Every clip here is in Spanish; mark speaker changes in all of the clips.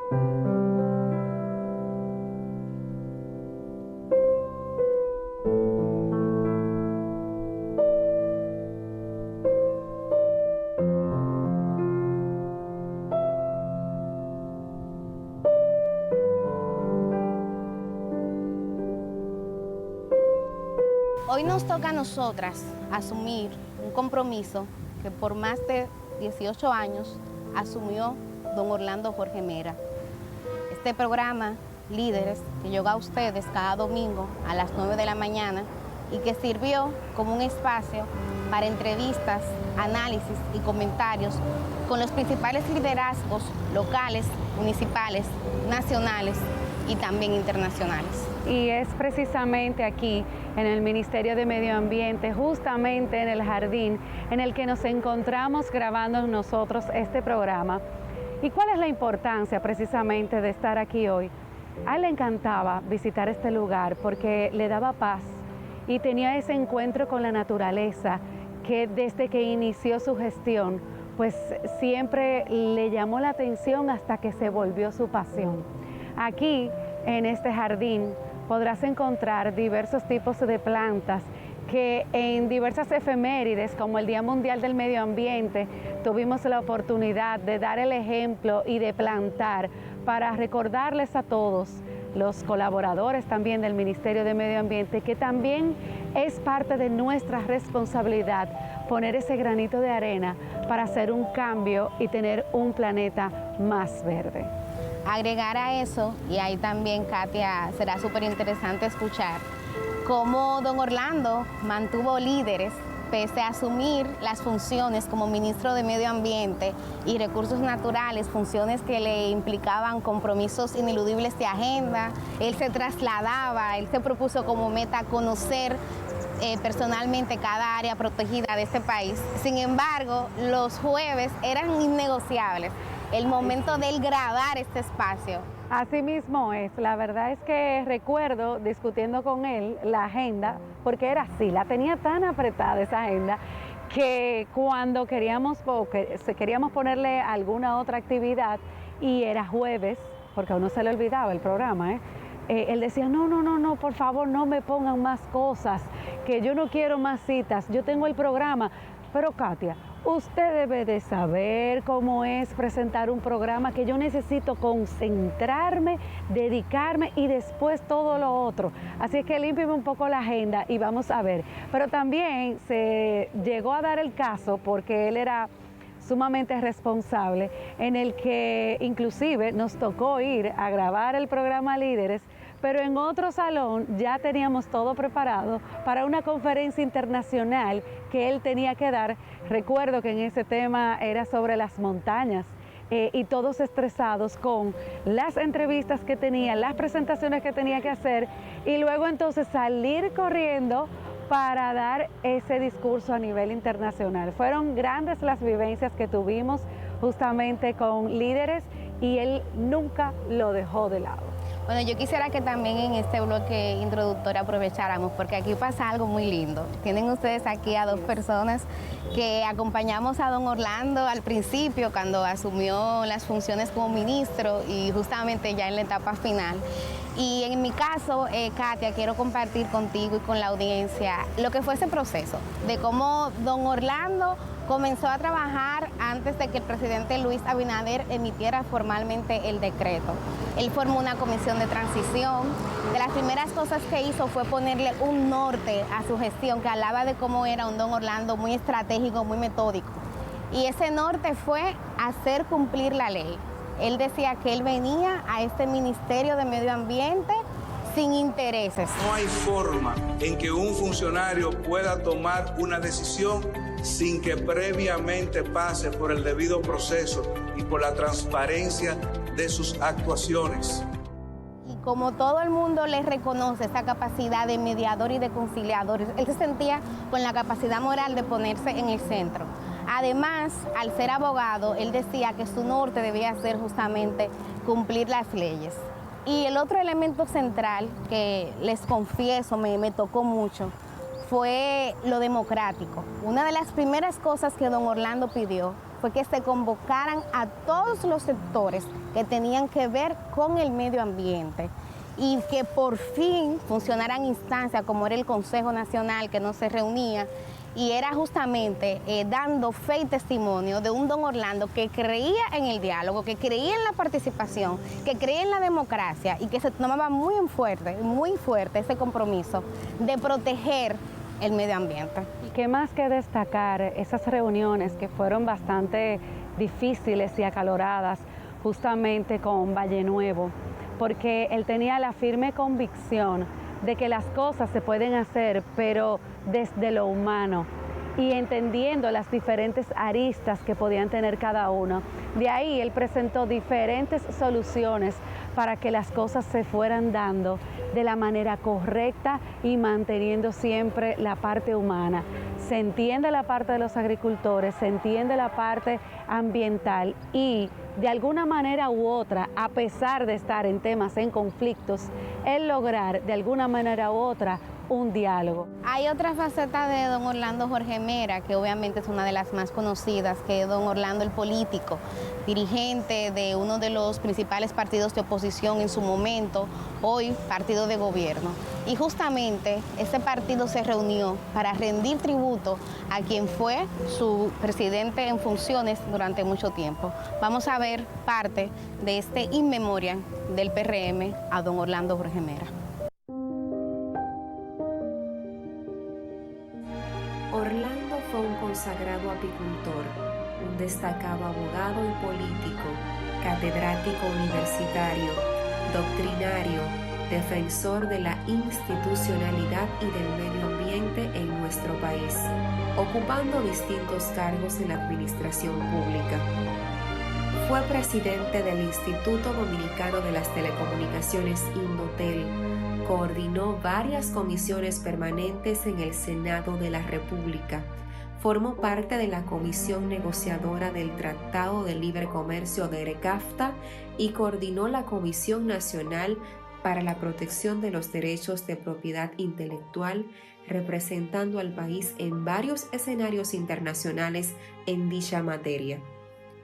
Speaker 1: Hoy nos toca a nosotras asumir un compromiso que por más de 18 años asumió don Orlando Jorge Mera. Este programa, Líderes, que llega a ustedes cada domingo a las 9 de la mañana y que sirvió como un espacio para entrevistas, análisis y comentarios con los principales liderazgos locales, municipales, nacionales y también internacionales.
Speaker 2: Y es precisamente aquí, en el Ministerio de Medio Ambiente, justamente en el jardín, en el que nos encontramos grabando nosotros este programa. ¿Y cuál es la importancia precisamente de estar aquí hoy? A él le encantaba visitar este lugar porque le daba paz y tenía ese encuentro con la naturaleza que desde que inició su gestión, pues siempre le llamó la atención hasta que se volvió su pasión. Aquí, en este jardín, podrás encontrar diversos tipos de plantas que en diversas efemérides, como el Día Mundial del Medio Ambiente, tuvimos la oportunidad de dar el ejemplo y de plantar para recordarles a todos, los colaboradores también del Ministerio de Medio Ambiente, que también es parte de nuestra responsabilidad poner ese granito de arena para hacer un cambio y tener un planeta más verde.
Speaker 1: Agregar a eso, y ahí también, Katia, será súper interesante escuchar cómo don Orlando mantuvo líderes pese a asumir las funciones como ministro de Medio Ambiente y Recursos Naturales, funciones que le implicaban compromisos ineludibles de agenda. Él se trasladaba, él se propuso como meta conocer personalmente cada área protegida de este país. Sin embargo, los jueves eran innegociables. El momento de él grabar este espacio.
Speaker 2: Así mismo es, la verdad es que recuerdo discutiendo con él la agenda, porque era así, la tenía tan apretada esa agenda, que cuando queríamos ponerle alguna otra actividad y era jueves, porque a uno se le olvidaba el programa, él decía, no, por favor no me pongan más cosas, que yo no quiero más citas, yo tengo el programa. Pero Katia, usted debe de saber cómo es presentar un programa, que yo necesito concentrarme, dedicarme y después todo lo otro. Así es que límpieme un poco la agenda y vamos a ver. Pero también se llegó a dar el caso, porque él era sumamente responsable, en el que inclusive nos tocó ir a grabar el programa Líderes, pero en otro salón ya teníamos todo preparado para una conferencia internacional que él tenía que dar. Recuerdo que en ese tema era sobre las montañas, y todos estresados con las entrevistas que tenía, las presentaciones que tenía que hacer, y luego entonces salir corriendo para dar ese discurso a nivel internacional. Fueron grandes las vivencias que tuvimos justamente con Líderes y él nunca lo dejó de lado.
Speaker 1: Bueno, yo quisiera que también en este bloque introductorio aprovecháramos, porque aquí pasa algo muy lindo. Tienen ustedes aquí a dos personas que acompañamos a don Orlando al principio, cuando asumió las funciones como ministro y justamente ya en la etapa final. Y en mi caso, Katia, quiero compartir contigo y con la audiencia lo que fue ese proceso, de cómo don Orlando comenzó a trabajar antes de que el presidente Luis Abinader emitiera formalmente el decreto. Él formó una comisión de transición. De las primeras cosas que hizo fue ponerle un norte a su gestión, que hablaba de cómo era un don Orlando muy estratégico, muy metódico. Y ese norte fue hacer cumplir la ley. Él decía que él venía a este Ministerio de Medio Ambiente sin intereses.
Speaker 3: No hay forma en que un funcionario pueda tomar una decisión sin que previamente pase por el debido proceso y por la transparencia de sus actuaciones.
Speaker 1: Y como todo el mundo le reconoce esa capacidad de mediador y de conciliador, él se sentía con la capacidad moral de ponerse en el centro. Además, al ser abogado, él decía que su norte debía ser justamente cumplir las leyes. Y el otro elemento central que les confieso me tocó mucho fue lo democrático. Una de las primeras cosas que don Orlando pidió fue que se convocaran a todos los sectores que tenían que ver con el medio ambiente y que por fin funcionaran instancias como era el Consejo Nacional, que no se reunía, y era justamente dando fe y testimonio de un don Orlando que creía en el diálogo, que creía en la participación, que creía en la democracia y que se tomaba muy fuerte ese compromiso de proteger el medio ambiente.
Speaker 2: Y qué más que destacar esas reuniones que fueron bastante difíciles y acaloradas justamente con Valle Nuevo, porque él tenía la firme convicción de que las cosas se pueden hacer, pero desde lo humano y entendiendo las diferentes aristas que podían tener cada uno. De ahí él presentó diferentes soluciones para que las cosas se fueran dando de la manera correcta y manteniendo siempre la parte humana. Se entiende la parte de los agricultores, se entiende la parte ambiental y de alguna manera u otra, a pesar de estar en temas, en conflictos, el lograr de alguna manera u otra un diálogo.
Speaker 1: Hay otra faceta de don Orlando Jorge Mera, que obviamente es una de las más conocidas, que es don Orlando el político, dirigente de uno de los principales partidos de oposición en su momento, hoy partido de gobierno. Y justamente ese partido se reunió para rendir tributo a quien fue su presidente en funciones durante mucho tiempo. Vamos a ver parte de este in memoriam del PRM a don Orlando Jorge Mera.
Speaker 4: Orlando fue un consagrado apicultor, un destacado abogado y político, catedrático universitario, doctrinario, defensor de la institucionalidad y del medio ambiente en nuestro país, ocupando distintos cargos en la administración pública. Fue presidente del Instituto Dominicano de las Telecomunicaciones, Indotel. Coordinó varias comisiones permanentes en el Senado de la República. Formó parte de la Comisión Negociadora del Tratado de Libre Comercio de ERECAFTA y coordinó la Comisión Nacional para la Protección de los Derechos de Propiedad Intelectual, representando al país en varios escenarios internacionales en dicha materia.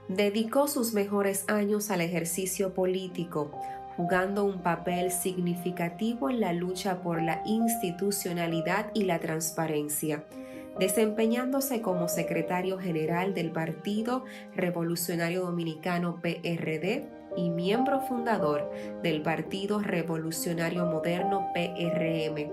Speaker 4: Dedicó sus mejores años al ejercicio político, jugando un papel significativo en la lucha por la institucionalidad y la transparencia, desempeñándose como secretario general del Partido Revolucionario Dominicano PRD y miembro fundador del Partido Revolucionario Moderno PRM,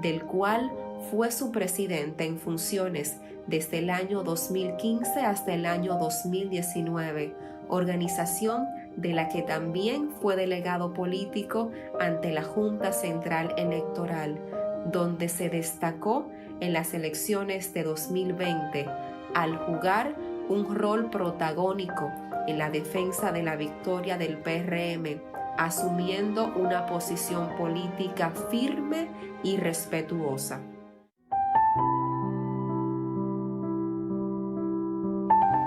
Speaker 4: del cual fue su presidente en funciones desde el año 2015 hasta el año 2019, organización de la que también fue delegado político ante la Junta Central Electoral, donde se destacó en las elecciones de 2020 al jugar un rol protagónico en la defensa de la victoria del PRM, asumiendo una posición política firme y respetuosa.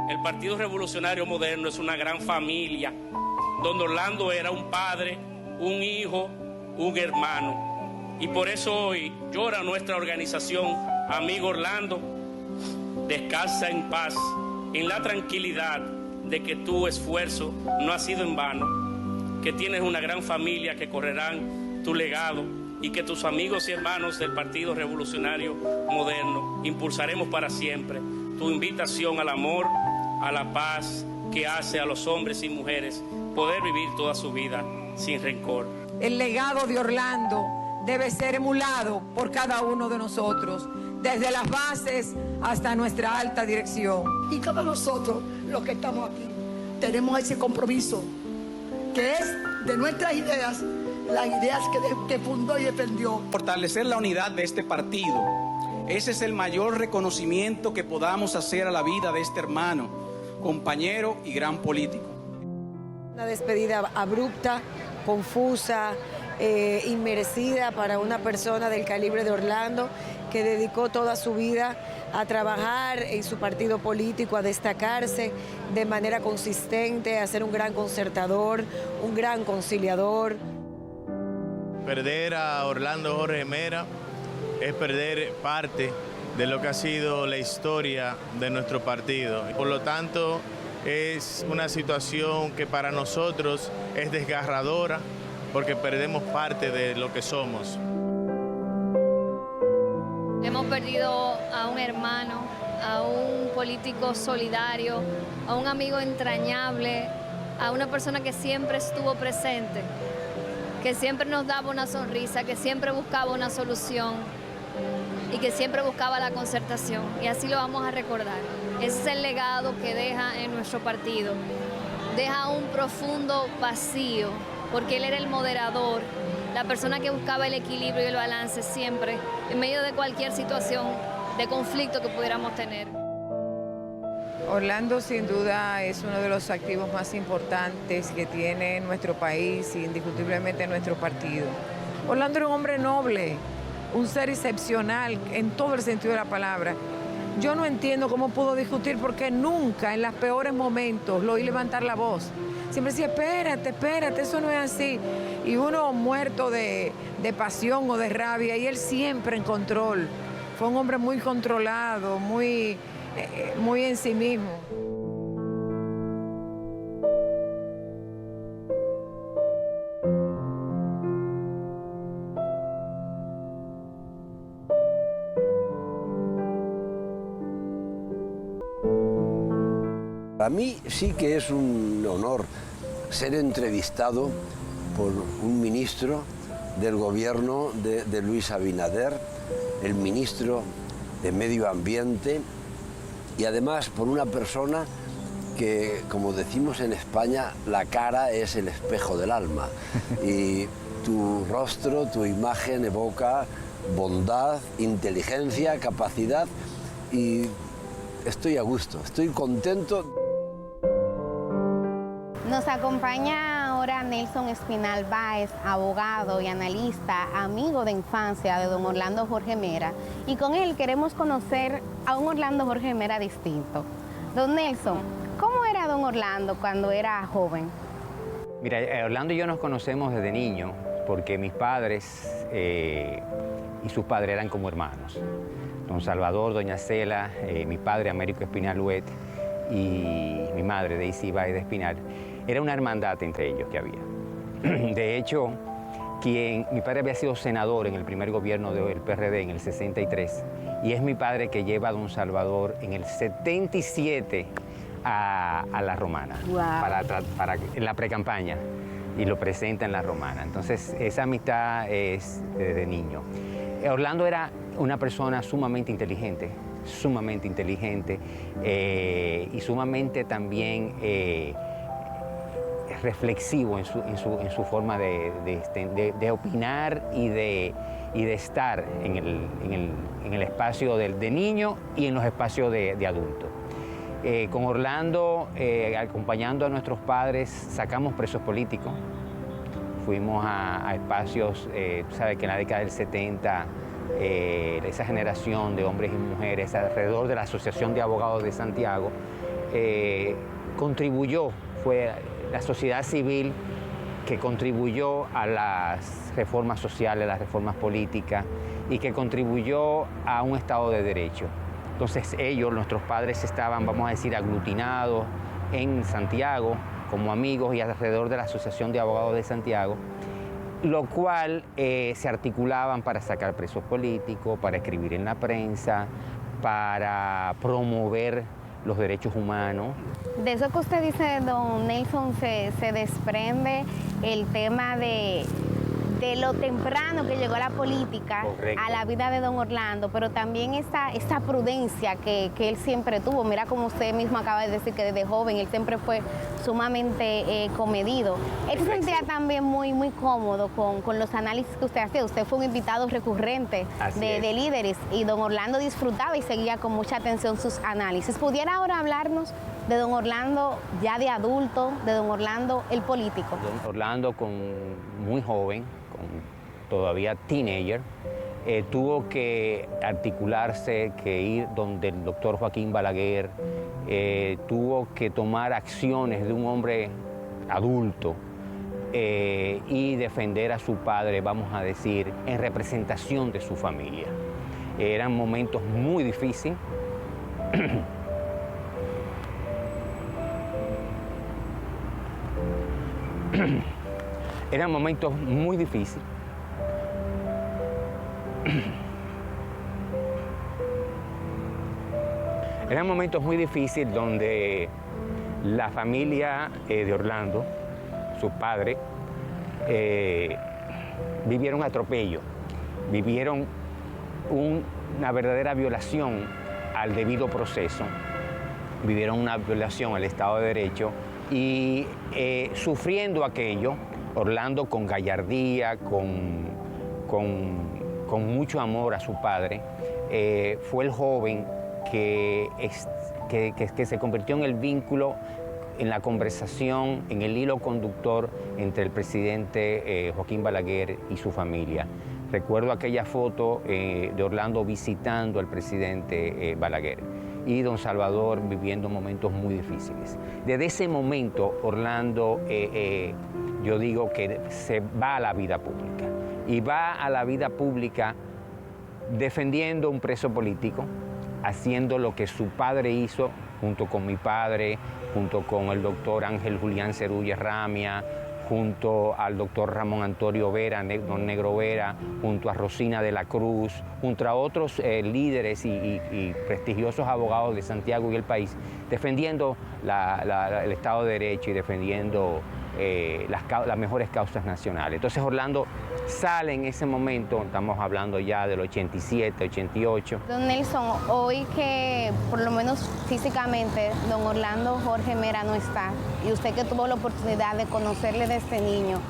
Speaker 5: El Partido Revolucionario Moderno es una gran familia, donde Orlando era un padre, un hijo, un hermano. Y por eso hoy llora nuestra organización, amigo Orlando, descansa en paz, en la tranquilidad de que tu esfuerzo no ha sido en vano, que tienes una gran familia que correrán tu legado y que tus amigos y hermanos del Partido Revolucionario Moderno impulsaremos para siempre tu invitación al amor, a la paz que hace a los hombres y mujeres poder vivir toda su vida sin rencor.
Speaker 6: El legado de Orlando debe ser emulado por cada uno de nosotros, desde las bases hasta nuestra alta dirección.
Speaker 7: Y cada nosotros, los que estamos aquí, tenemos ese compromiso, que es de nuestras ideas, las ideas que fundó y defendió.
Speaker 8: Fortalecer la unidad de este partido, ese es el mayor reconocimiento que podamos hacer a la vida de este hermano, compañero y gran político.
Speaker 6: Una despedida abrupta, confusa, inmerecida para una persona del calibre de Orlando, que dedicó toda su vida a trabajar en su partido político, a destacarse de manera consistente, a ser un gran concertador, un gran conciliador.
Speaker 9: Perder a Orlando Jorge Mera es perder parte de lo que ha sido la historia de nuestro partido. Por lo tanto, Es una situación que para nosotros es desgarradora porque perdemos parte de lo que somos.
Speaker 10: Hemos perdido a un hermano, a un político solidario, a un amigo entrañable, a una persona que siempre estuvo presente, que siempre nos daba una sonrisa, que siempre buscaba una solución y que siempre buscaba la concertación. Y así lo vamos a recordar. Ese es el legado que deja en nuestro partido. Deja un profundo vacío, porque él era el moderador, la persona que buscaba el equilibrio y el balance siempre, en medio de cualquier situación de conflicto que pudiéramos tener.
Speaker 11: Orlando sin duda es uno de los activos más importantes que tiene nuestro país y indiscutiblemente nuestro partido. Orlando era un hombre noble, un ser excepcional en todo el sentido de la palabra. Yo no entiendo cómo pudo discutir porque nunca en los peores momentos lo oí levantar la voz. Siempre decía, espérate, espérate, eso no es así. Y uno muerto de pasión o de rabia y él siempre en control. Fue un hombre muy controlado, muy en sí mismo.
Speaker 12: Para mí sí que es un honor ser entrevistado por un ministro del gobierno de Luis Abinader, el ministro de Medio Ambiente, y además por una persona que, como decimos en España, la cara es el espejo del alma. Y tu rostro, tu imagen evoca bondad, inteligencia, capacidad, y estoy a gusto, estoy contento.
Speaker 1: Nos acompaña ahora Nelson Espinal Báez, abogado y analista, amigo de infancia de don Orlando Jorge Mera, y con él queremos conocer a un Orlando Jorge Mera distinto. Don Nelson, ¿cómo era don Orlando cuando era joven?
Speaker 13: Mira, Orlando y yo nos conocemos desde niño porque mis padres y sus padres eran como hermanos. Don Salvador, doña Cela, mi padre Américo Espinal Huet y mi madre Daisy Báez de Espinal. Era una hermandad entre ellos que había. De hecho, mi padre había sido senador en el primer gobierno del PRD en el 63 y es mi padre que lleva a don Salvador en el 77 a la Romana, para en la precampaña, y lo presenta en la Romana. Entonces, esa amistad es desde niño. Orlando era una persona sumamente inteligente y sumamente también reflexivo en su forma de opinar y de estar en el espacio de niño y en los espacios de adulto. Con Orlando, acompañando a nuestros padres, sacamos presos políticos, fuimos a espacios, tú sabes que en la década del 70, esa generación de hombres y mujeres alrededor de la Asociación de Abogados de Santiago contribuyó, fue la sociedad civil que contribuyó a las reformas sociales, a las reformas políticas y que contribuyó a un Estado de Derecho. Entonces ellos, nuestros padres, estaban, vamos a decir, aglutinados en Santiago como amigos y alrededor de la Asociación de Abogados de Santiago, lo cual se articulaban para sacar presos políticos, para escribir en la prensa, para promover los derechos humanos.
Speaker 1: De eso que usted dice, don Nelson, se desprende el tema de lo temprano que llegó la política. Correcto. A la vida de don Orlando, pero también esta prudencia que él siempre tuvo. Mira, como usted mismo acaba de decir, que desde joven él siempre fue sumamente comedido. Él se sentía también muy cómodo con los análisis que usted hacía. Usted fue un invitado recurrente de líderes y don Orlando disfrutaba y seguía con mucha atención sus análisis. ¿Pudiera ahora hablarnos de don Orlando ya de adulto, de don Orlando el político?
Speaker 13: Don Orlando, muy joven, todavía teenager, tuvo que articularse, que ir donde el doctor Joaquín Balaguer, tuvo que tomar acciones de un hombre adulto y defender a su padre, vamos a decir, en representación de su familia. Eran momentos muy difíciles. Eran momentos muy difíciles. Eran momentos muy difíciles donde la familia de Orlando, su padre, vivieron atropello, vivieron una verdadera violación al debido proceso, vivieron una violación al Estado de Derecho y sufriendo aquello, Orlando con gallardía, con mucho amor a su padre, fue el joven que se convirtió en el vínculo, en la conversación, en el hilo conductor entre el presidente Joaquín Balaguer y su familia. Recuerdo aquella foto de Orlando visitando al presidente Balaguer y don Salvador viviendo momentos muy difíciles. Desde ese momento, Orlando, yo digo que se va a la vida pública y va a la vida pública defendiendo un preso político, haciendo lo que su padre hizo junto con mi padre, junto con el doctor Ángel Julián Cerulla Ramia, junto al doctor Ramón Antonio Vera, don Negro Vera, junto a Rosina de la Cruz, junto a otros líderes y prestigiosos abogados de Santiago y el país, defendiendo el Estado de Derecho y defendiendo las mejores causas nacionales. Entonces Orlando sale en ese momento, estamos hablando ya del 87, 88.
Speaker 1: Don Nelson, hoy que por lo menos físicamente don Orlando Jorge Mera no está, y usted que tuvo la oportunidad de conocerle de este niño,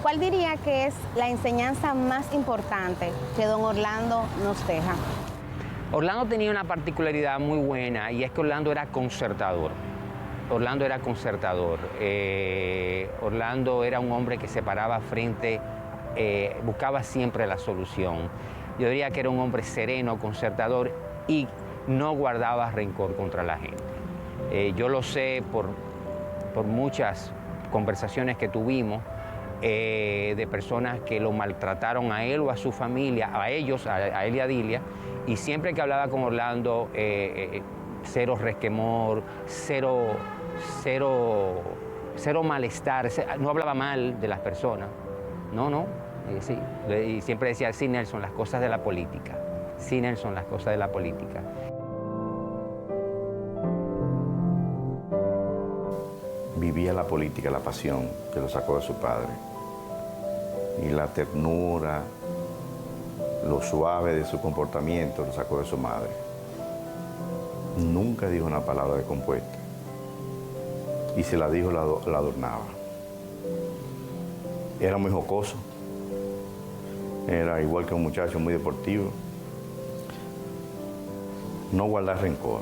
Speaker 1: ¿cuál diría que es la enseñanza más importante que don Orlando nos deja?
Speaker 13: Orlando tenía una particularidad muy buena y es que Orlando era concertador. Orlando era concertador. Orlando era un hombre que se paraba frente, buscaba siempre la solución. Yo diría que era un hombre sereno, concertador y no guardaba rencor contra la gente. Yo lo sé por muchas conversaciones que tuvimos de personas que lo maltrataron a él o a su familia, a ellos, a él y a Dilia, y siempre que hablaba con Orlando, cero resquemor, cero malestar, no hablaba mal de las personas, no, sí, y siempre decía, sí, Nelson, las cosas de la política, sí, Nelson, las cosas de la política.
Speaker 14: Vivía la política, la pasión que lo sacó de su padre, y la ternura, lo suave de su comportamiento lo sacó de su madre. Nunca dijo una palabra descompuesta. Y si la dijo, la adornaba. Era muy jocoso. Era igual que un muchacho muy deportivo. No guardar rencor.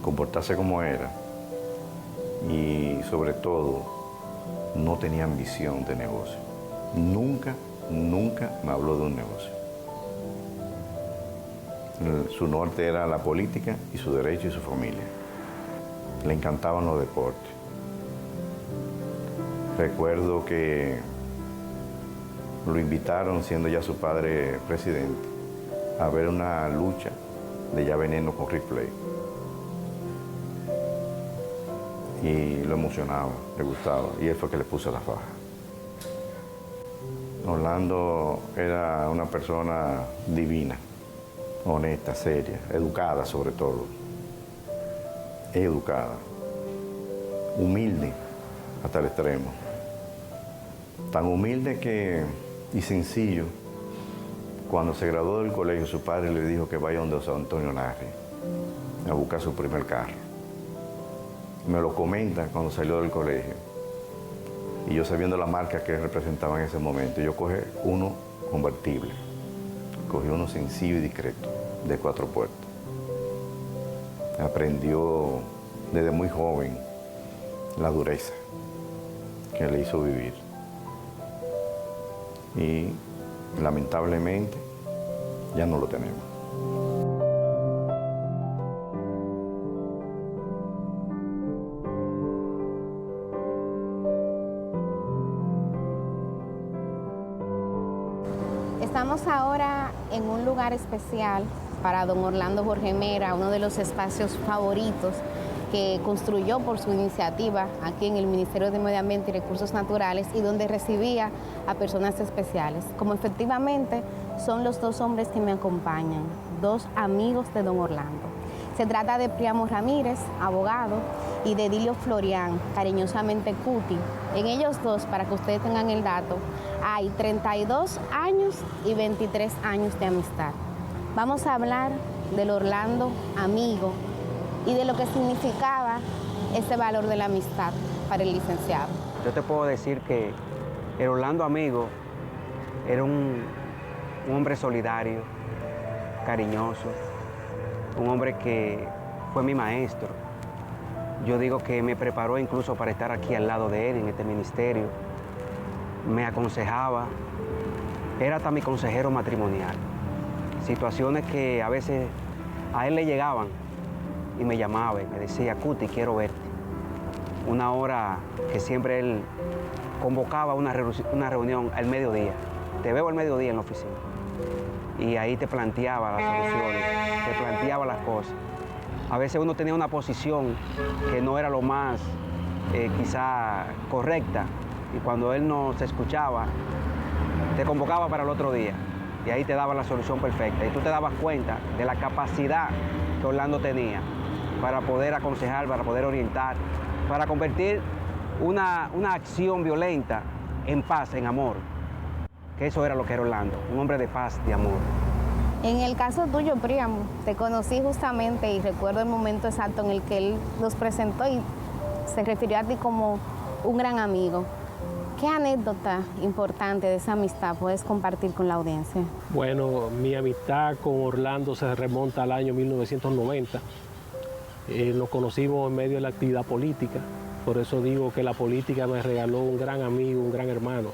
Speaker 14: Comportarse como era. Y sobre todo, no tenía ambición de negocio. Nunca me habló de un negocio. Su norte era la política y su derecho y su familia. Le encantaban los deportes. Recuerdo que lo invitaron, siendo ya su padre presidente, a ver una lucha de Ya Veneno con Ric Flair. Y lo emocionaba, le gustaba, y él fue que le puso la faja. Orlando era una persona divina, honesta, seria, educada sobre todo. Educada, humilde hasta el extremo. Tan humilde y sencillo, cuando se graduó del colegio, su padre le dijo que vaya donde San Antonio Narri a buscar su primer carro. Me lo comenta cuando salió del colegio. Y yo sabiendo la marca que representaba en ese momento, yo cogí uno convertible. Cogí uno sencillo y discreto, de 4 puertas. Aprendió desde muy joven la dureza que le hizo vivir. Y lamentablemente ya no lo tenemos.
Speaker 1: Estamos ahora en un lugar especial para don Orlando Jorge Mera, uno de los espacios favoritos, que construyó por su iniciativa aquí en el Ministerio de Medio Ambiente y Recursos Naturales y donde recibía a personas especiales, como efectivamente son los dos hombres que me acompañan, dos amigos de don Orlando. Se trata de Príamo Ramírez, abogado, y de Edilio Florián, cariñosamente Cuti. En ellos dos, para que ustedes tengan el dato, hay 32 años y 23 años de amistad. Vamos a hablar del Orlando amigo y de lo que significaba ese valor de la amistad para el licenciado.
Speaker 15: Yo te puedo decir que el Orlando amigo era un hombre solidario, cariñoso, un hombre que fue mi maestro. Yo digo que me preparó incluso para estar aquí al lado de él en este ministerio. Me aconsejaba, era hasta mi consejero matrimonial. Situaciones que a veces a él le llegaban y me llamaba y me decía, Cuti, quiero verte. Una hora que siempre él convocaba una reunión al mediodía. Te veo al mediodía en la oficina. Y ahí te planteaba las soluciones, te planteaba las cosas. A veces uno tenía una posición que no era lo más quizá correcta y cuando él no se escuchaba, te convocaba para el otro día y ahí te daba la solución perfecta y tú te dabas cuenta de la capacidad que Orlando tenía para poder aconsejar, para poder orientar, para convertir una acción violenta en paz, en amor, que eso era lo que era Orlando, un hombre de paz, de amor.
Speaker 1: En el caso tuyo, Príamo, te conocí justamente y recuerdo el momento exacto en el que él nos presentó y se refirió a ti como un gran amigo. ¿Qué anécdota importante de esa amistad puedes compartir con la audiencia?
Speaker 16: Bueno, mi amistad con Orlando se remonta al año 1990. Nos conocimos en medio de la actividad política, por eso digo que la política me regaló un gran amigo, un gran hermano,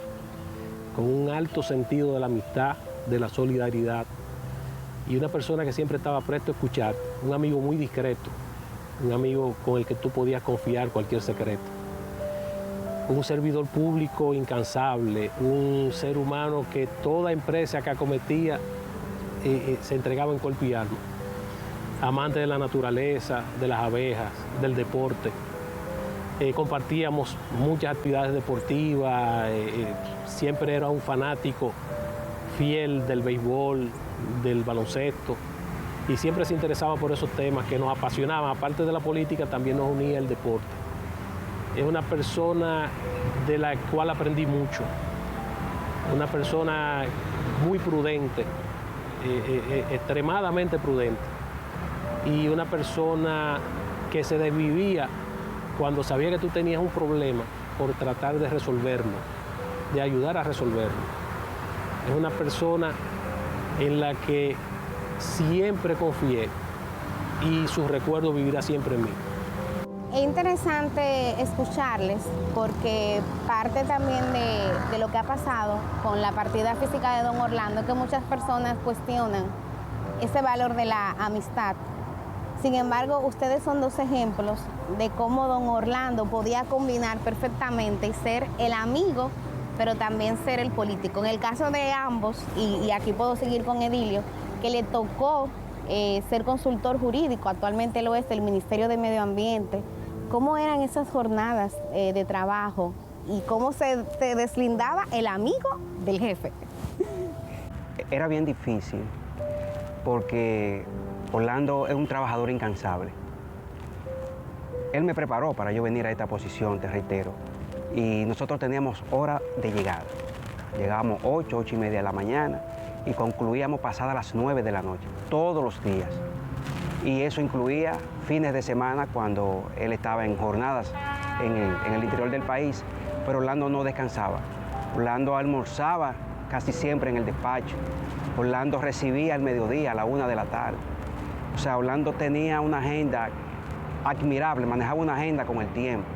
Speaker 16: con un alto sentido de la amistad, de la solidaridad, y una persona que siempre estaba presto a escuchar, un amigo muy discreto, un amigo con el que tú podías confiar cualquier secreto. Un servidor público incansable, un ser humano que toda empresa que acometía se entregaba en cuerpo y alma. Amante de la naturaleza, de las abejas, del deporte. Compartíamos muchas actividades deportivas, siempre era un fanático fiel del béisbol, del baloncesto, y siempre se interesaba por esos temas que nos apasionaban. Aparte de la política, también nos unía el deporte. Es una persona de la cual aprendí mucho, una persona muy prudente, extremadamente prudente, y una persona que se desvivía cuando sabía que tú tenías un problema por tratar de resolverlo, de ayudar a resolverlo. Es una persona en la que siempre confié y su recuerdo vivirá siempre en mí.
Speaker 1: Es interesante escucharles porque parte también de lo que ha pasado con la partida física de don Orlando, que muchas personas cuestionan ese valor de la amistad. Sin embargo, ustedes son dos ejemplos de cómo don Orlando podía combinar perfectamente y ser el amigo, pero también ser el político. En el caso de ambos, y aquí puedo seguir con Edilio, que le tocó ser consultor jurídico, actualmente lo es del Ministerio de Medio Ambiente. ¿Cómo eran esas jornadas de trabajo y cómo se deslindaba el amigo del jefe?
Speaker 15: Era bien difícil porque Orlando es un trabajador incansable. Él me preparó para yo venir a esta posición, te reitero, y nosotros teníamos hora de llegada. Llegábamos 8, 8 y media de la mañana y concluíamos pasadas las 9 de la noche, todos los días. Y eso incluía fines de semana cuando él estaba en jornadas en el interior del país, pero Orlando no descansaba. Orlando almorzaba casi siempre en el despacho. Orlando recibía al mediodía, a la 1 de la tarde. O sea, Orlando tenía una agenda admirable, manejaba una agenda con el tiempo.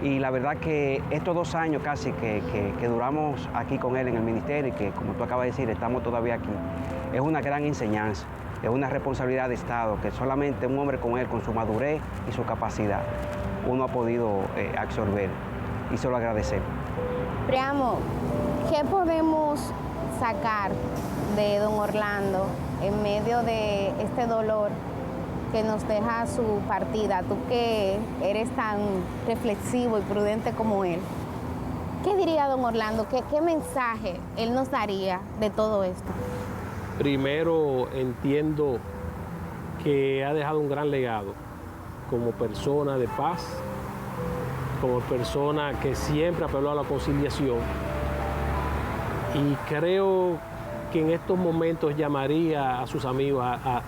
Speaker 15: Y la verdad que estos 2 años casi que duramos aquí con él en el ministerio y que, como tú acabas de decir, estamos todavía aquí, es una gran enseñanza. Es una responsabilidad de Estado que solamente un hombre con él, con su madurez y su capacidad, uno ha podido absorber y se lo agradecemos.
Speaker 1: Príamo, ¿qué podemos sacar de don Orlando en medio de este dolor que nos deja su partida, tú que eres tan reflexivo y prudente como él, ¿qué diría don Orlando? ¿Qué mensaje él nos daría de todo esto?
Speaker 16: Primero, entiendo que ha dejado un gran legado como persona de paz, como persona que siempre apeló a la conciliación, y creo que en estos momentos llamaría a sus amigos a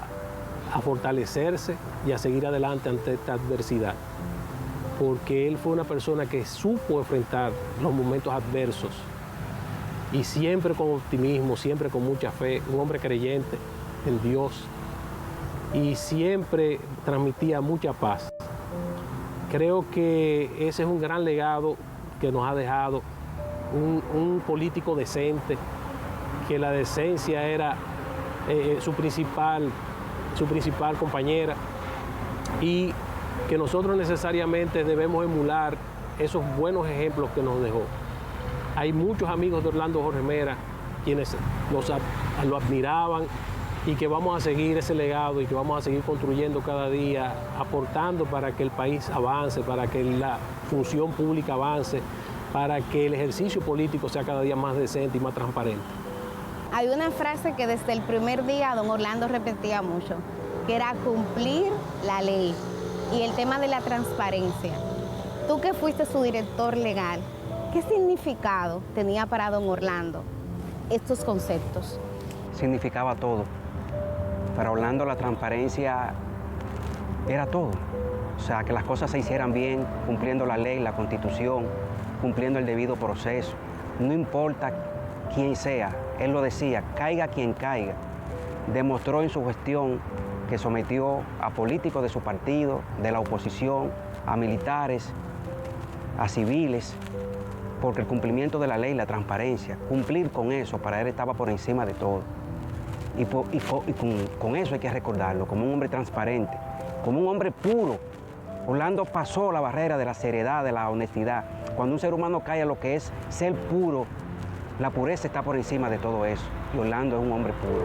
Speaker 16: fortalecerse y a seguir adelante ante esta adversidad, porque él fue una persona que supo enfrentar los momentos adversos y siempre con optimismo, siempre con mucha fe, un hombre creyente en Dios, y siempre transmitía mucha paz. Creo que ese es un gran legado que nos ha dejado, un político decente, que la decencia era su principal compañera, y que nosotros necesariamente debemos emular esos buenos ejemplos que nos dejó. Hay muchos amigos de Orlando Jorge Mera quienes lo admiraban, y que vamos a seguir ese legado y que vamos a seguir construyendo cada día, aportando para que el país avance, para que la función pública avance, para que el ejercicio político sea cada día más decente y más transparente.
Speaker 1: Hay una frase que desde el primer día don Orlando repetía mucho, que era cumplir la ley y el tema de la transparencia. Tú que fuiste su director legal, ¿qué significado tenía para don Orlando estos conceptos?
Speaker 15: Significaba todo. Para Orlando la transparencia era todo. O sea, que las cosas se hicieran bien, cumpliendo la ley, la Constitución, cumpliendo el debido proceso. No importa quién sea, él lo decía, caiga quien caiga. Demostró en su gestión que sometió a políticos de su partido, de la oposición, a militares, a civiles, porque el cumplimiento de la ley, la transparencia, cumplir con eso, para él estaba por encima de todo. Y con eso hay que recordarlo, como un hombre transparente, como un hombre puro. Orlando pasó la barrera de la seriedad, de la honestidad. Cuando un ser humano cae a lo que es ser puro, la pureza está por encima de todo eso. Y Orlando es un hombre puro.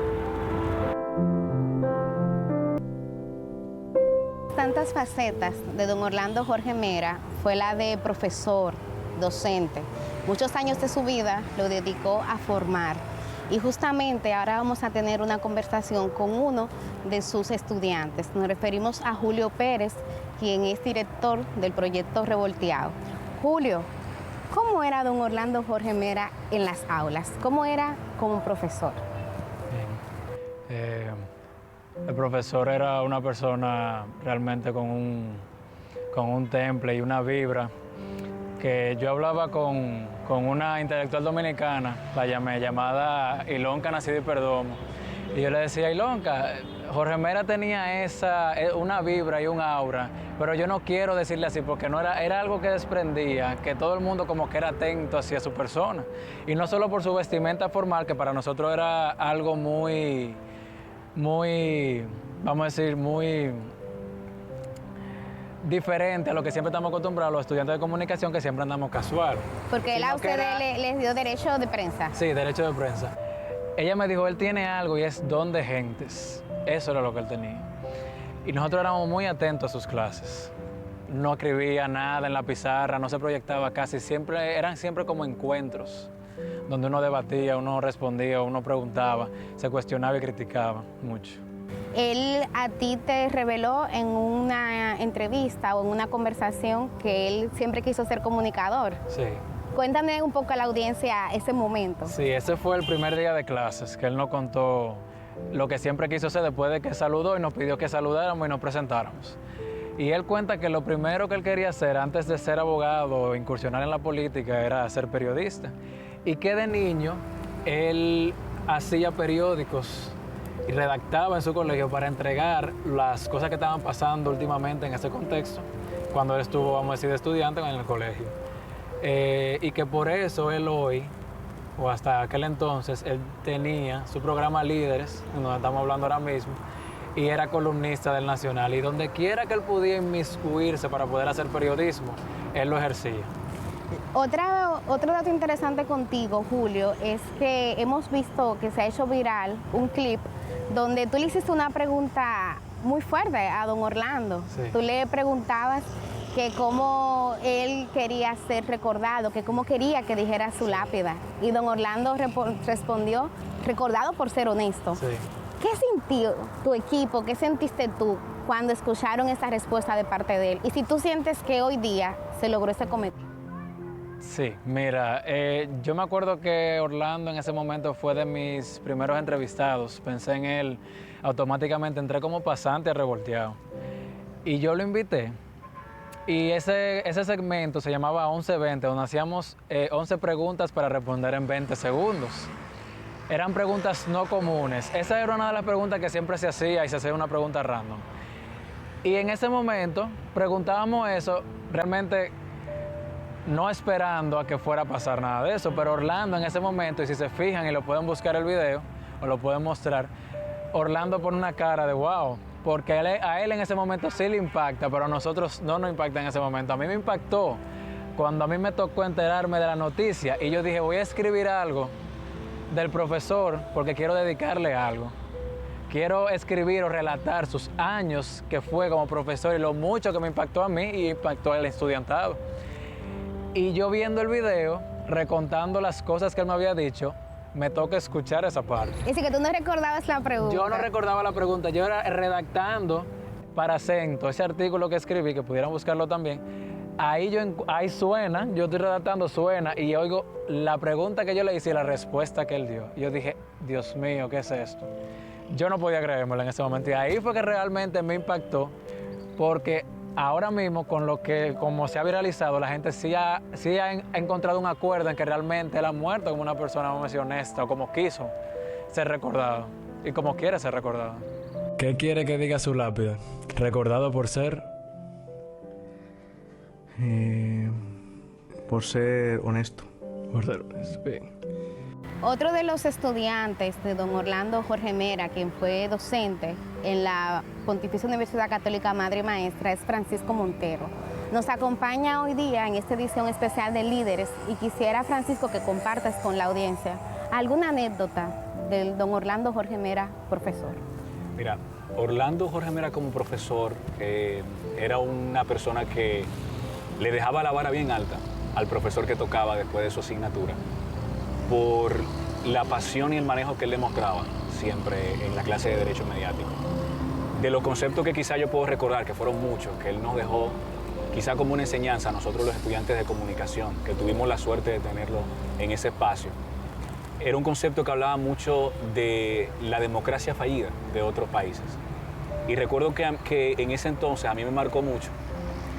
Speaker 1: Tantas facetas de don Orlando Jorge Mera fue la de profesor, docente. Muchos años de su vida lo dedicó a formar. Y justamente ahora vamos a tener una conversación con uno de sus estudiantes. Nos referimos a Julio Pérez, quien es director del proyecto Revolteado. Julio, ¿cómo era don Orlando Jorge Mera en las aulas? ¿Cómo era como profesor?
Speaker 17: Bien. El profesor era una persona realmente con un temple y una vibra, que yo hablaba con una intelectual dominicana, la llamada Ilonka Nacidi Perdomo, y yo le decía, Ilonka, Jorge Mera tenía una vibra y un aura, pero yo no quiero decirle así porque no era algo que desprendía, que todo el mundo como que era atento hacia su persona, y no solo por su vestimenta formal, que para nosotros era algo muy, vamos a decir, muy diferente a lo que siempre estamos acostumbrados los estudiantes de comunicación, que siempre andamos casual.
Speaker 1: Porque él a ustedes les dio derecho de prensa.
Speaker 17: Sí, derecho de prensa. Ella me dijo, él tiene algo y es don de gentes. Eso era lo que él tenía. Y nosotros éramos muy atentos a sus clases. No escribía nada en la pizarra, no se proyectaba casi, eran siempre como encuentros, donde uno debatía, uno respondía, uno preguntaba, se cuestionaba y criticaba mucho.
Speaker 1: Él a ti te reveló en una entrevista o en una conversación que él siempre quiso ser comunicador.
Speaker 17: Sí.
Speaker 1: Cuéntame un poco a la audiencia ese momento.
Speaker 17: Sí, ese fue el primer día de clases, que él nos contó lo que siempre quiso hacer después de que saludó y nos pidió que saludáramos y nos presentáramos. Y él cuenta que lo primero que él quería hacer antes de ser abogado o incursionar en la política era ser periodista. Y que de niño él hacía periódicos y redactaba en su colegio para entregar las cosas que estaban pasando últimamente en ese contexto, cuando él estuvo, vamos a decir, de estudiante en el colegio. Y que por eso él hoy, o hasta aquel entonces, él tenía su programa Líderes, donde estamos hablando ahora mismo, y era columnista del Nacional. Y donde quiera que él pudiera inmiscuirse para poder hacer periodismo, él lo ejercía.
Speaker 1: Otro dato interesante contigo, Julio, es que hemos visto que se ha hecho viral un clip donde tú le hiciste una pregunta muy fuerte a don Orlando.
Speaker 17: Sí.
Speaker 1: Tú le preguntabas que cómo él quería ser recordado, que cómo quería que dijera su lápida. Y don Orlando respondió, recordado por ser honesto.
Speaker 17: Sí.
Speaker 1: ¿Qué sintió tu equipo, qué sentiste tú cuando escucharon esa respuesta de parte de él? Y si tú sientes que hoy día se logró ese cometido.
Speaker 17: Sí, mira, yo me acuerdo que Orlando en ese momento fue de mis primeros entrevistados. Pensé en él, automáticamente entré como pasante a Revolteado. Y yo lo invité. Y ese segmento se llamaba 11-20, donde hacíamos 11 preguntas para responder en 20 segundos. Eran preguntas no comunes. Esa era una de las preguntas que siempre se hacía y se hacía una pregunta random. Y en ese momento preguntábamos eso realmente no esperando a que fuera a pasar nada de eso, pero Orlando en ese momento, y si se fijan y lo pueden buscar el video o lo pueden mostrar, Orlando pone una cara de wow, porque a él en ese momento sí le impacta, pero a nosotros no nos impacta en ese momento. A mí me impactó cuando a mí me tocó enterarme de la noticia y yo dije, voy a escribir algo del profesor porque quiero dedicarle algo. Quiero escribir o relatar sus años que fue como profesor y lo mucho que me impactó a mí y impactó al estudiantado. Y yo viendo el video, recontando las cosas que él me había dicho, me toca escuchar esa parte.
Speaker 1: Y si que tú no recordabas la pregunta.
Speaker 17: Yo no recordaba la pregunta, yo era redactando para Acento, ese artículo que escribí, que pudieran buscarlo también. Ahí suena, yo estoy redactando, suena, y oigo la pregunta que yo le hice y la respuesta que él dio. Y yo dije, Dios mío, ¿qué es esto? Yo no podía creérmelo en ese momento. Y ahí fue que realmente me impactó, porque ahora mismo, con lo que, como se ha viralizado, la gente sí ha encontrado un acuerdo en que realmente él ha muerto como una persona, vamos a decir, honesta, o como quiso ser recordado, y como quiere ser recordado. ¿Qué quiere que diga su lápida? ¿Recordado por ser?
Speaker 18: Por ser honesto.
Speaker 17: Por ser honesto, bien.
Speaker 1: Otro de los estudiantes de don Orlando Jorge Mera, quien fue docente en la Pontificia Universidad Católica Madre y Maestra, es Francisco Montero. Nos acompaña hoy día en esta edición especial de Líderes y quisiera, Francisco, que compartas con la audiencia alguna anécdota del don Orlando Jorge Mera, profesor.
Speaker 19: Mira, Orlando Jorge Mera como profesor era una persona que le dejaba la vara bien alta al profesor que tocaba después de su asignatura, por la pasión y el manejo que él demostraba siempre en la clase de Derecho Mediático. De los conceptos que quizá yo puedo recordar, que fueron muchos, que él nos dejó quizá como una enseñanza a nosotros los estudiantes de comunicación, que tuvimos la suerte de tenerlo en ese espacio. Era un concepto que hablaba mucho de la democracia fallida de otros países. Y recuerdo que en ese entonces a mí me marcó mucho,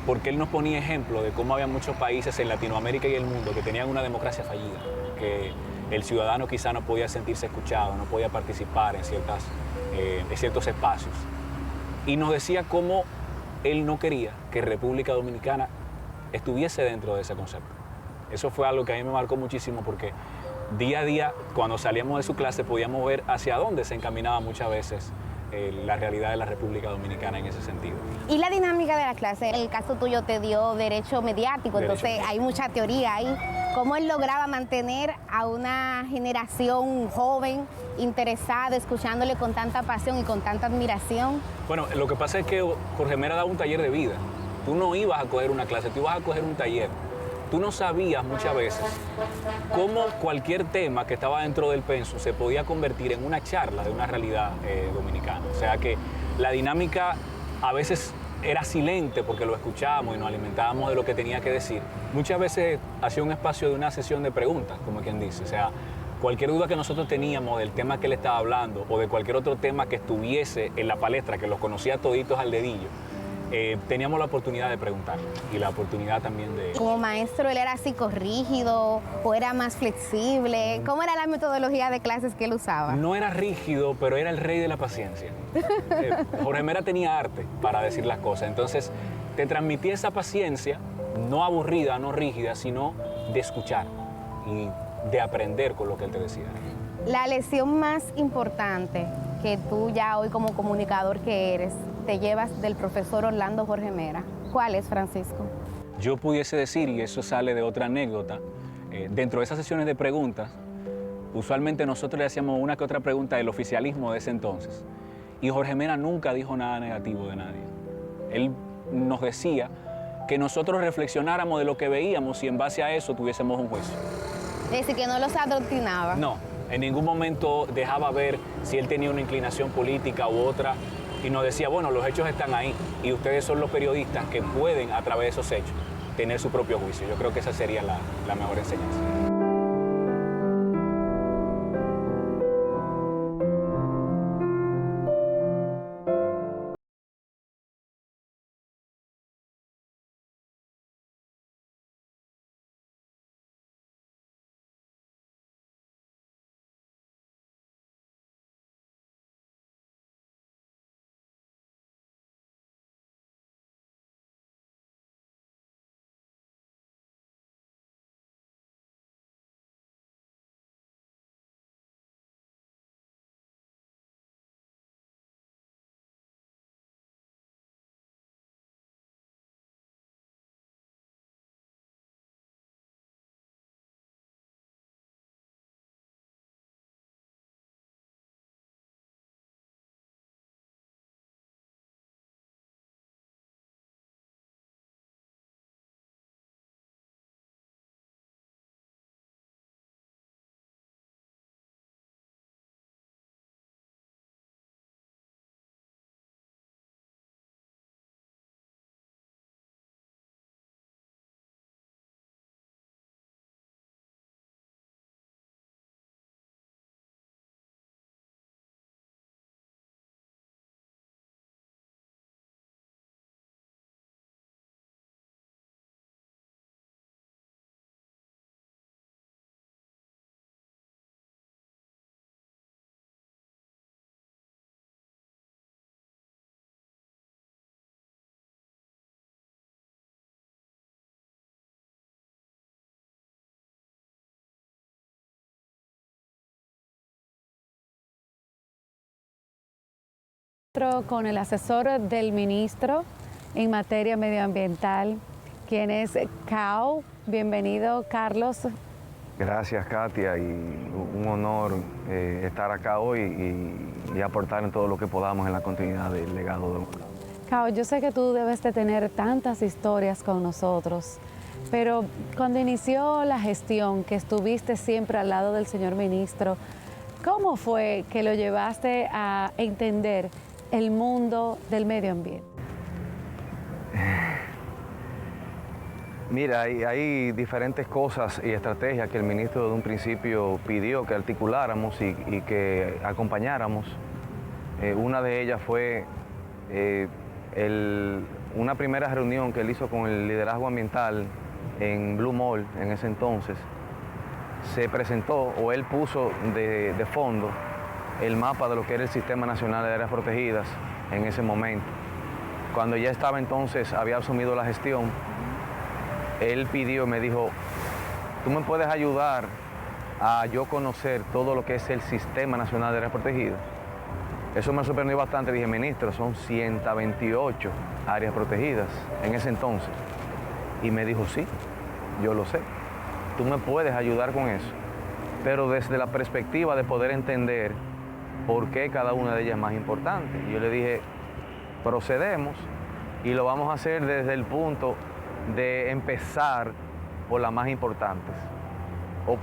Speaker 19: porque él nos ponía ejemplo de cómo había muchos países en Latinoamérica y el mundo que tenían una democracia fallida, que el ciudadano quizá no podía sentirse escuchado, no podía participar en ciertos espacios. Y nos decía cómo él no quería que República Dominicana estuviese dentro de ese concepto. Eso fue algo que a mí me marcó muchísimo, porque día a día, cuando salíamos de su clase, podíamos ver hacia dónde se encaminaba muchas veces la realidad de la República Dominicana en ese sentido.
Speaker 1: Y la dinámica de la clase, en el caso tuyo te dio Derecho Mediático, entonces hay mucha teoría ahí. ¿Cómo él lograba mantener a una generación joven interesada, escuchándole con tanta pasión y con tanta admiración?
Speaker 19: Bueno, lo que pasa es que Jorge Mera daba un taller de vida. Tú no ibas a coger una clase, tú ibas a coger un taller. Tú no sabías muchas veces cómo cualquier tema que estaba dentro del pensum se podía convertir en una charla de una realidad dominicana. O sea que la dinámica a veces era silente porque lo escuchábamos y nos alimentábamos de lo que tenía que decir. Muchas veces hacía un espacio de una sesión de preguntas, como quien dice. O sea, cualquier duda que nosotros teníamos del tema que él estaba hablando o de cualquier otro tema que estuviese en la palestra, que los conocía toditos al dedillo, teníamos la oportunidad de preguntar y la oportunidad también de...
Speaker 1: Como maestro, ¿él era psicorrígido o era más flexible? ¿Cómo era la metodología de clases que él usaba?
Speaker 19: No era rígido, pero era el rey de la paciencia. Jorge Mera tenía arte para decir las cosas, entonces te transmitía esa paciencia, no aburrida, no rígida, sino de escuchar y de aprender con lo que él te decía.
Speaker 1: La lección más importante que tú ya hoy como comunicador que eres, te llevas del profesor Orlando Jorge Mera, ¿cuál es, Francisco?
Speaker 19: Yo pudiese decir, y eso sale de otra anécdota, dentro de esas sesiones de preguntas, usualmente nosotros le hacíamos una que otra pregunta del oficialismo de ese entonces. Y Jorge Mera nunca dijo nada negativo de nadie. Él nos decía que nosotros reflexionáramos de lo que veíamos y en base a eso tuviésemos un juicio.
Speaker 1: Es decir, que no los adoctrinaba.
Speaker 19: No, en ningún momento dejaba ver si él tenía una inclinación política u otra y nos decía, bueno, los hechos están ahí y ustedes son los periodistas que pueden, a través de esos hechos, tener su propio juicio. Yo creo que esa sería la mejor enseñanza.
Speaker 2: Con el asesor del ministro en materia medioambiental, quien es CAO. Bienvenido, Carlos.
Speaker 18: Gracias, Katia, y un honor estar acá hoy y aportar en todo lo que podamos en la continuidad del legado de Orlando.
Speaker 2: CAO, yo sé que tú debes de tener tantas historias con nosotros, pero cuando inició la gestión, que estuviste siempre al lado del señor ministro, ¿cómo fue que lo llevaste a entender el mundo del medio ambiente?
Speaker 18: Mira, hay diferentes cosas y estrategias que el ministro de un principio pidió que articuláramos y que acompañáramos. Una de ellas fue una primera reunión que él hizo con el liderazgo ambiental en Blue Mall en ese entonces. Se presentó, o él puso de fondo, el mapa de lo que era el Sistema Nacional de Áreas Protegidas en ese momento. Cuando ya estaba entonces, había asumido la gestión, él pidió, me dijo, ¿tú me puedes ayudar a yo conocer todo lo que es el Sistema Nacional de Áreas Protegidas? Eso me sorprendió bastante. Dije, ministro, son 128 áreas protegidas en ese entonces. Y me dijo, sí, yo lo sé. Tú me puedes ayudar con eso, pero desde la perspectiva de poder entender por qué cada una de ellas es más importante. Y yo le dije, procedemos y lo vamos a hacer desde el punto de empezar por las más importantes, o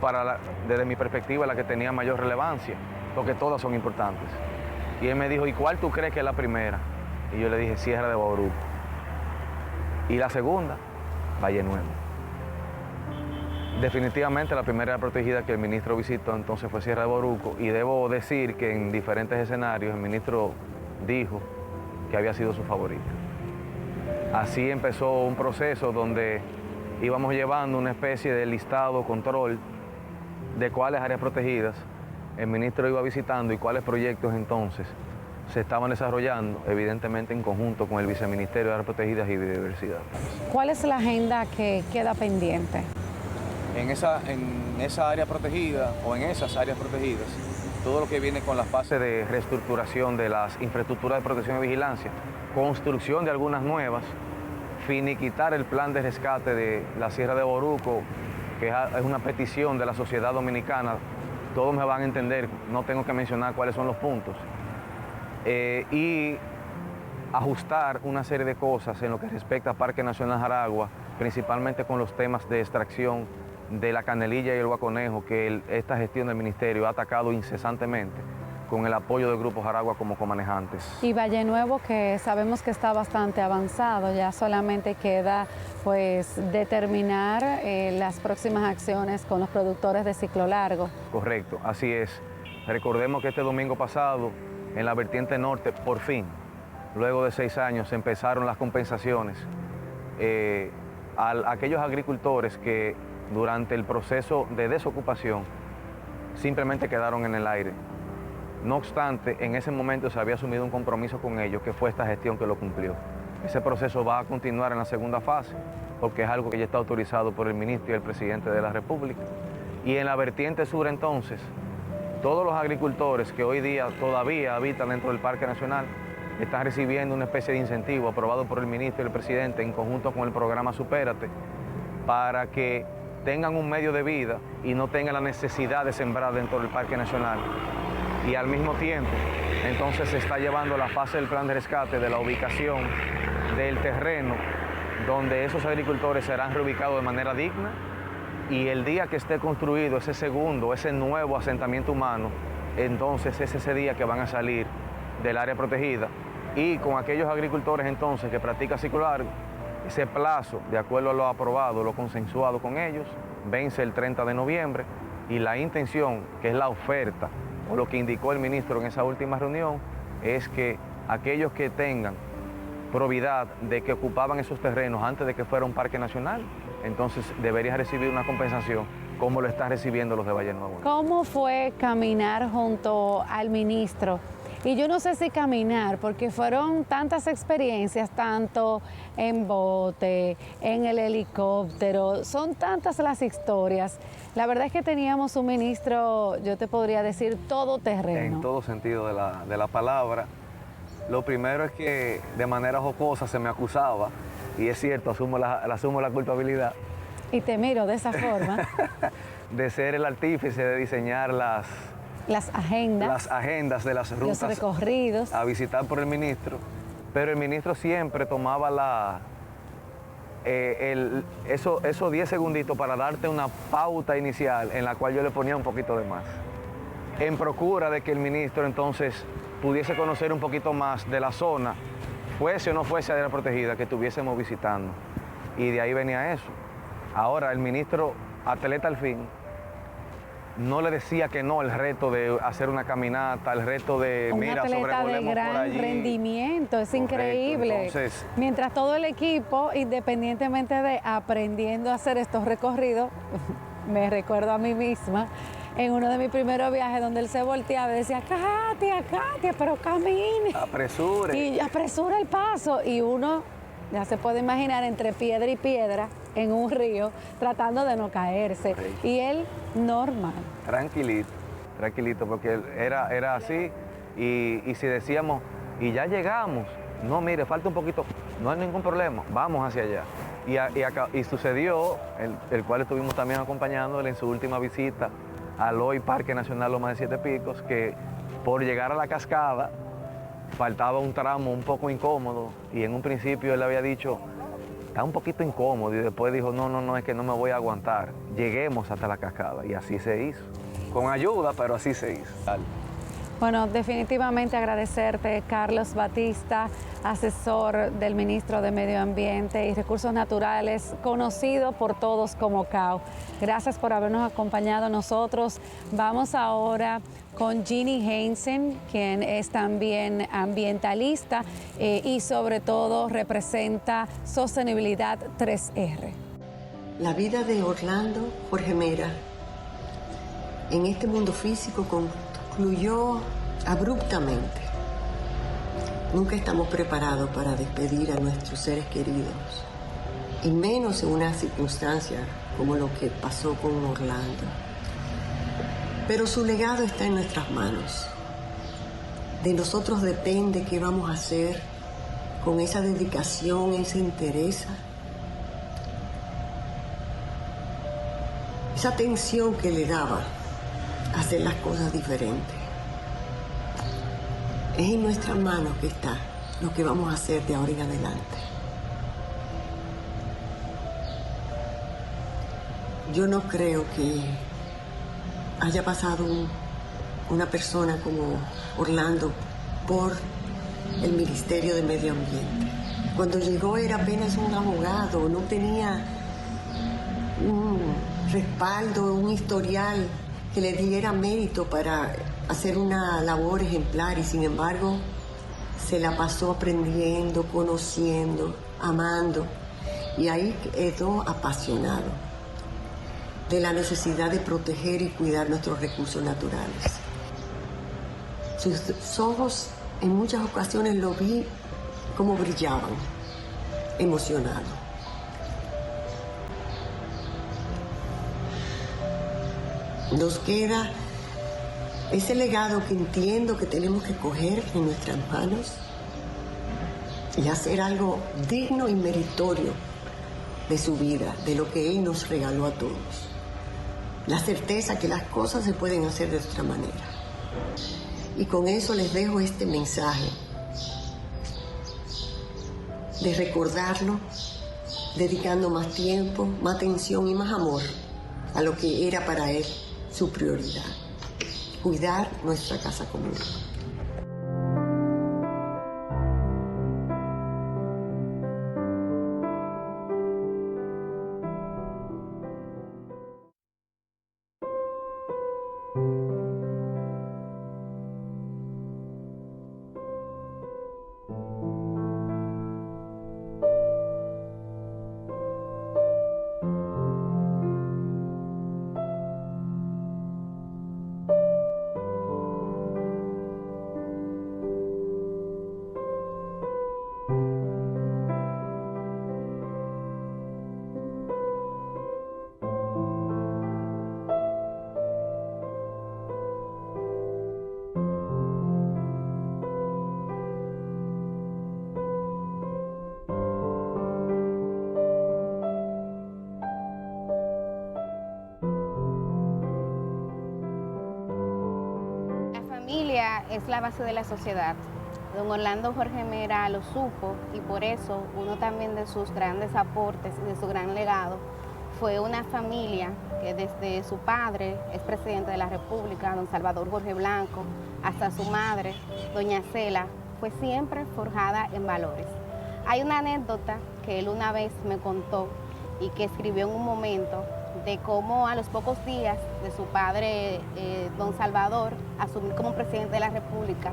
Speaker 18: desde mi perspectiva, la que tenía mayor relevancia, porque todas son importantes. Y él me dijo, ¿y cuál tú crees que es la primera? Y yo le dije, Sierra de Bauruco. Y la segunda, Valle Nuevo. Definitivamente la primera protegida que el ministro visitó entonces fue Sierra de Bauruco, y debo decir que en diferentes escenarios el ministro dijo que había sido su favorita. Así empezó un proceso donde íbamos llevando una especie de listado, control de cuáles áreas protegidas el ministro iba visitando y cuáles proyectos entonces se estaban desarrollando, evidentemente en conjunto con el Viceministerio de Áreas Protegidas y Biodiversidad.
Speaker 2: ¿Cuál es la agenda que queda pendiente?
Speaker 18: En esa área protegida o en esas áreas protegidas, todo lo que viene con la fase de reestructuración de las infraestructuras de protección y vigilancia, construcción de algunas nuevas, finiquitar el plan de rescate de la Sierra de Bauruco, que es una petición de la sociedad dominicana. Todos me van a entender, no tengo que mencionar cuáles son los puntos. y ajustar una serie de cosas en lo que respecta a Parque Nacional Jaragua, principalmente con los temas de extracción de la canelilla y el guaconejo, que esta gestión del ministerio ha atacado incesantemente, con el apoyo del Grupo Jaragua como comanejantes.
Speaker 2: Y Valle Nuevo, que sabemos que está bastante avanzado, ya solamente queda pues determinar las próximas acciones con los productores de ciclo largo.
Speaker 18: Correcto, así es. Recordemos que este domingo pasado, en la vertiente norte, por fin, luego de 6 años, empezaron las compensaciones a aquellos agricultores que durante el proceso de desocupación simplemente quedaron en el aire. No obstante, en ese momento se había asumido un compromiso con ellos, que fue esta gestión que lo cumplió. Ese proceso va a continuar en la segunda fase, porque es algo que ya está autorizado por el ministro y el presidente de la República. Y en la vertiente sur, entonces, todos los agricultores que hoy día todavía habitan dentro del Parque Nacional están recibiendo una especie de incentivo aprobado por el ministro y el presidente en conjunto con el programa Supérate, para que tengan un medio de vida y no tengan la necesidad de sembrar dentro del Parque Nacional. Y al mismo tiempo, entonces se está llevando la fase del plan de rescate de la ubicación del terreno donde esos agricultores serán reubicados de manera digna, y el día que esté construido ese nuevo asentamiento humano, entonces es ese día que van a salir del área protegida. Y con aquellos agricultores entonces que practican ciclo largo, ese plazo, de acuerdo a lo aprobado, lo consensuado con ellos, vence el 30 de noviembre, y la intención, que es la oferta, o lo que indicó el ministro en esa última reunión, es que aquellos que tengan probidad de que ocupaban esos terrenos antes de que fuera un parque nacional, entonces deberían recibir una compensación como lo están recibiendo los de Valle Nuevo.
Speaker 2: ¿Cómo fue caminar junto al ministro? Y yo no sé si caminar, porque fueron tantas experiencias, tanto en bote, en el helicóptero, son tantas las historias. La verdad es que teníamos un ministro, yo te podría decir, todoterreno.
Speaker 18: En todo sentido de la palabra. Lo primero es que de manera jocosa se me acusaba, y es cierto, asumo la culpabilidad.
Speaker 2: Y te miro de esa forma.
Speaker 18: De ser el artífice de diseñar las agendas de las rutas,
Speaker 2: los recorridos
Speaker 18: a visitar por el ministro, pero el ministro siempre tomaba esos 10 segunditos para darte una pauta inicial en la cual yo le ponía un poquito de más, en procura de que el ministro entonces pudiese conocer un poquito más de la zona, fuese o no fuese área protegida, que estuviésemos visitando, y de ahí venía eso. Ahora el ministro, atleta al fin, no le decía que no al reto de hacer una caminata, al reto de, mira, sobrevolemos por allí. Un atleta de gran rendimiento, es increíble.
Speaker 2: Entonces, mientras todo el equipo, independientemente de aprendiendo a hacer estos recorridos, me recuerdo a mí misma, en uno de mis primeros viajes donde él se volteaba y decía, Katia, pero camine.
Speaker 18: Apresure.
Speaker 2: Y apresura el paso. Y uno, ya se puede imaginar, entre piedra y piedra, en un río, tratando de no caerse. Sí. Y él, normal.
Speaker 18: Tranquilito, porque era así. Y si decíamos, y ya llegamos, no, mire, falta un poquito, no hay ningún problema, vamos hacia allá. Y sucedió, el cual estuvimos también acompañándole en su última visita al hoy Parque Nacional Loma de Siete Picos, que por llegar a la cascada faltaba un tramo un poco incómodo, y en un principio él había dicho, está un poquito incómodo, y después dijo, no, es que no me voy a aguantar, lleguemos hasta la cascada, y así se hizo, con ayuda, pero así se hizo.
Speaker 2: Bueno, definitivamente agradecerte, Carlos Batista, asesor del ministro de Medio Ambiente y Recursos Naturales, conocido por todos como CAO. Gracias por habernos acompañado a nosotros. Vamos ahora con Ginny Heinsen, quien es también ambientalista y sobre todo representa Sostenibilidad 3R.
Speaker 20: La vida de Orlando Jorge Mera en este mundo físico concluyó abruptamente. Nunca estamos preparados para despedir a nuestros seres queridos, y menos en una circunstancia como lo que pasó con Orlando. Pero su legado está en nuestras manos. De nosotros depende qué vamos a hacer con esa dedicación, esa entereza, esa atención que le daba a hacer las cosas diferentes. Es en nuestras manos que está lo que vamos a hacer de ahora en adelante. Yo no creo que haya pasado una persona como Orlando por el Ministerio de Medio Ambiente. Cuando llegó era apenas un abogado, no tenía un respaldo, un historial que le diera mérito para hacer una labor ejemplar y sin embargo se la pasó aprendiendo, conociendo, amando y ahí quedó apasionado de la necesidad de proteger y cuidar nuestros recursos naturales. Sus ojos en muchas ocasiones lo vi como brillaban, emocionado. Nos queda ese legado que entiendo que tenemos que coger en nuestras manos y hacer algo digno y meritorio de su vida, de lo que Él nos regaló a todos. La certeza que las cosas se pueden hacer de otra manera. Y con eso les dejo este mensaje de recordarlo, dedicando más tiempo, más atención y más amor a lo que era para Él su prioridad, cuidar nuestra casa común.
Speaker 1: Es la base de la sociedad. Don Orlando Jorge Mera lo supo y por eso uno también de sus grandes aportes y de su gran legado fue una familia que desde su padre, es presidente de la República, don Salvador Jorge Blanco, hasta su madre, doña Cela, fue siempre forjada en valores. Hay una anécdota que él una vez me contó y que escribió en un momento de cómo a los pocos días de su padre, don Salvador, asumir como presidente de la República,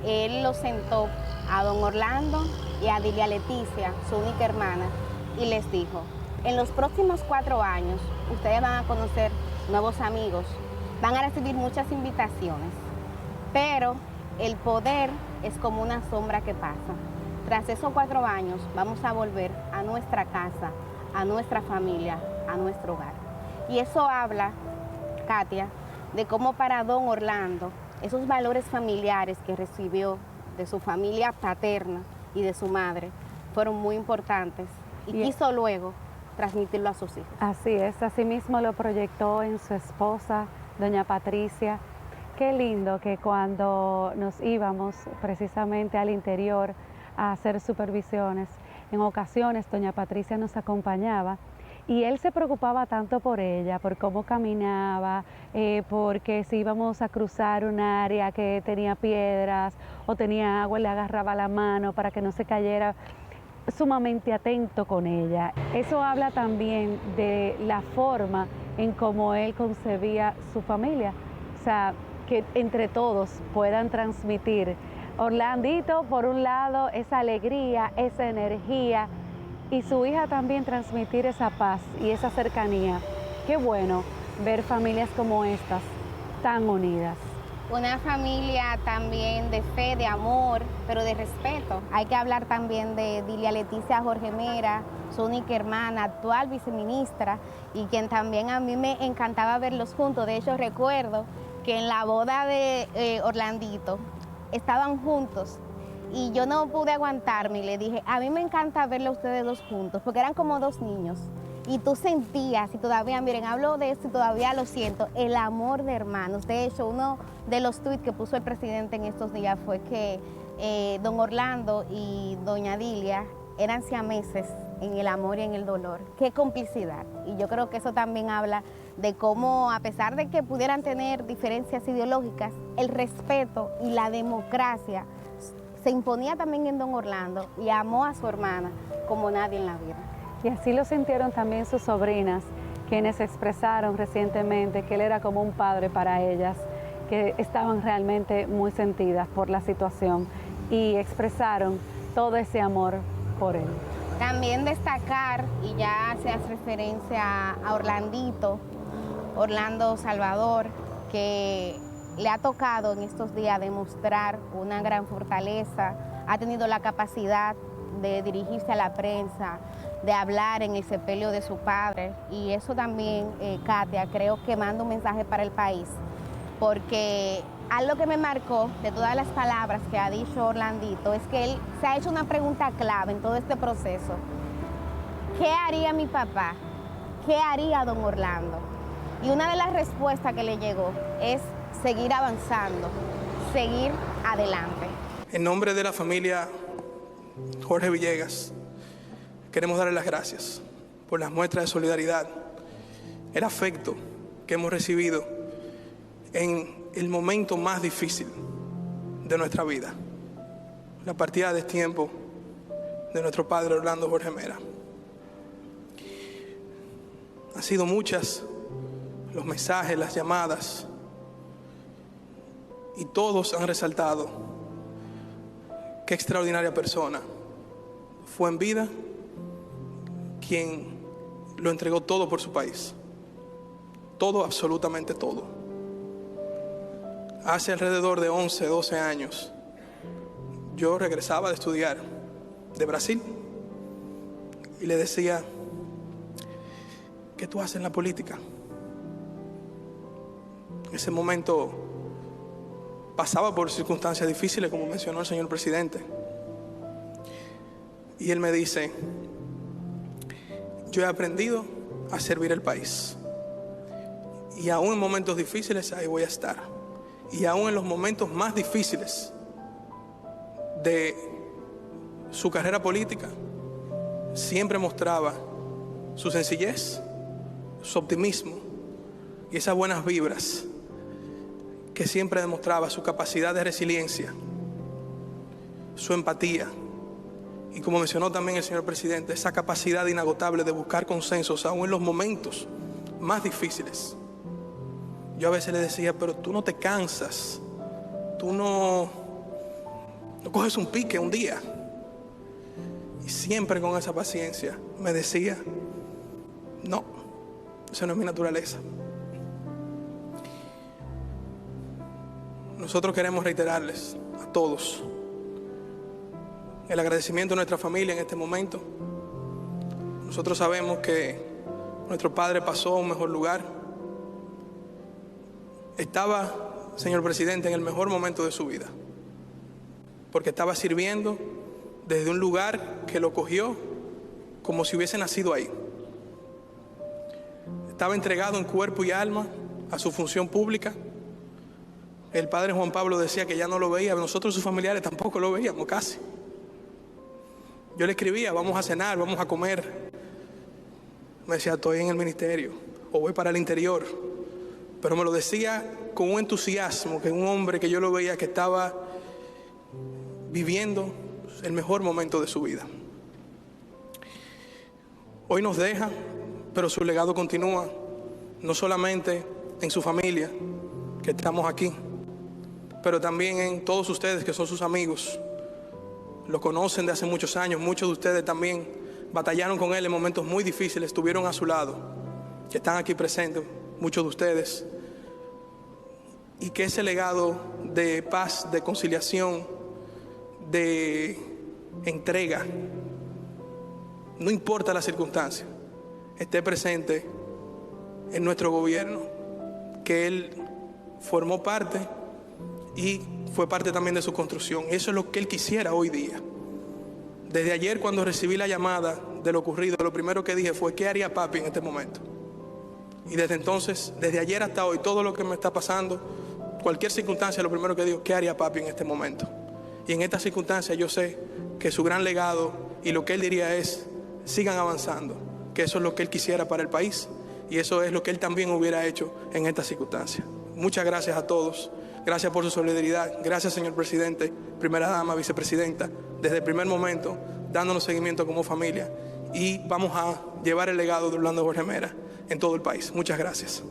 Speaker 1: él lo sentó a don Orlando y a Dilia Leticia, su única hermana, y les dijo, en los próximos 4 años ustedes van a conocer nuevos amigos, van a recibir muchas invitaciones, pero el poder es como una sombra que pasa. Tras esos 4 años vamos a volver a nuestra casa, a nuestra familia, a nuestro hogar. Y eso habla, Katia, de cómo para don Orlando esos valores familiares que recibió de su familia paterna y de su madre fueron muy importantes y quiso luego transmitirlo a sus hijos.
Speaker 2: Así es, así mismo lo proyectó en su esposa, doña Patricia. Qué lindo que cuando nos íbamos precisamente al interior a hacer supervisiones, en ocasiones doña Patricia nos acompañaba y él se preocupaba tanto por ella, por cómo caminaba, porque si íbamos a cruzar un área que tenía piedras o tenía agua, le agarraba la mano para que no se cayera, sumamente atento con ella. Eso habla también de la forma en cómo él concebía su familia, o sea, que entre todos puedan transmitir. Orlandito, por un lado, esa alegría, esa energía, y su hija también transmitir esa paz y esa cercanía. Qué bueno ver familias como estas, tan unidas.
Speaker 1: Una familia también de fe, de amor, pero de respeto. Hay que hablar también de Dilia Leticia Jorge Mera, su única hermana, actual viceministra, y quien también a mí me encantaba verlos juntos. De hecho, recuerdo que en la boda de Orlandito estaban juntos. Y yo no pude aguantarme y le dije, a mí me encanta verlos ustedes dos juntos, porque eran como 2 niños. y tú sentías, y todavía, miren, hablo de esto y todavía lo siento, el amor de hermanos. De hecho, uno de los tuits que puso el presidente en estos días fue que don Orlando y doña Dilia eran siameses en el amor y en el dolor. ¡Qué complicidad! Y yo creo que eso también habla de cómo, a pesar de que pudieran tener diferencias ideológicas, el respeto y la democracia se imponía también en don Orlando y amó a su hermana como nadie en la vida.
Speaker 2: Y así lo sintieron también sus sobrinas, quienes expresaron recientemente que él era como un padre para ellas, que estaban realmente muy sentidas por la situación y expresaron todo ese amor por él.
Speaker 1: También destacar, y ya se hace referencia a Orlando Salvador, que le ha tocado en estos días demostrar una gran fortaleza, ha tenido la capacidad de dirigirse a la prensa, de hablar en el sepelio de su padre, y eso también, Katia, creo que manda un mensaje para el país, porque algo que me marcó de todas las palabras que ha dicho Orlandito es que él se ha hecho una pregunta clave en todo este proceso. ¿Qué haría mi papá? ¿Qué haría don Orlando? Y una de las respuestas que le llegó es seguir avanzando, seguir adelante.
Speaker 21: En nombre de la familia Jorge Villegas, queremos darle las gracias por las muestras de solidaridad, el afecto que hemos recibido en el momento más difícil de nuestra vida, la partida de destiempo de nuestro padre Orlando Jorge Mera. Han sido muchas los mensajes, las llamadas, y todos han resaltado qué extraordinaria persona fue en vida, quien lo entregó todo por su país, todo, absolutamente todo. Hace alrededor de 11, 12 años, yo regresaba de estudiar de Brasil y le decía, ¿qué tú haces en la política? En ese momento pasaba por circunstancias difíciles, como mencionó el señor presidente. Y él me dice, yo he aprendido a servir al país. Y aún en momentos difíciles, ahí voy a estar. Y aún en los momentos más difíciles de su carrera política, siempre mostraba su sencillez, su optimismo y esas buenas vibras que siempre demostraba, su capacidad de resiliencia, su empatía y, como mencionó también el señor presidente, esa capacidad inagotable de buscar consensos aún en los momentos más difíciles. Yo a veces le decía, pero tú no te cansas, tú no coges un pique un día. Y siempre con esa paciencia me decía, no, esa no es mi naturaleza. Nosotros queremos reiterarles a todos el agradecimiento de nuestra familia en este momento. Nosotros sabemos que nuestro padre pasó a un mejor lugar. Estaba, señor presidente, en el mejor momento de su vida, porque estaba sirviendo desde un lugar que lo cogió como si hubiese nacido ahí. Estaba entregado en cuerpo y alma a su función pública. El padre Juan Pablo decía que ya no lo veía, nosotros sus familiares tampoco lo veíamos casi. Yo le escribía, vamos a cenar, vamos a comer. Me decía, estoy en el ministerio o voy para el interior. Pero me lo decía con un entusiasmo, que un hombre que yo lo veía que estaba viviendo el mejor momento de su vida. Hoy nos deja, pero su legado continúa, no solamente en su familia, que estamos aquí, pero también en todos ustedes que son sus amigos. Lo conocen de hace muchos años, muchos de ustedes también batallaron con él en momentos muy difíciles, estuvieron a su lado, que están aquí presentes, muchos de ustedes, y que ese legado de paz, de conciliación, de entrega, no importa la circunstancia, esté presente en nuestro gobierno, que él formó parte y fue parte también de su construcción. Eso es lo que él quisiera hoy día. Desde ayer, cuando recibí la llamada de lo ocurrido, lo primero que dije fue, ¿qué haría papi en este momento? Y desde entonces, desde ayer hasta hoy, todo lo que me está pasando, cualquier circunstancia, lo primero que digo, ¿qué haría papi en este momento? Y en esta circunstancia yo sé que su gran legado y lo que él diría es, sigan avanzando, que eso es lo que él quisiera para el país y eso es lo que él también hubiera hecho en esta circunstancia. Muchas gracias a todos, gracias por su solidaridad, gracias señor presidente, primera dama, vicepresidenta, desde el primer momento dándonos seguimiento como familia y vamos a llevar el legado de Orlando Jorge Mera en todo el país. Muchas gracias.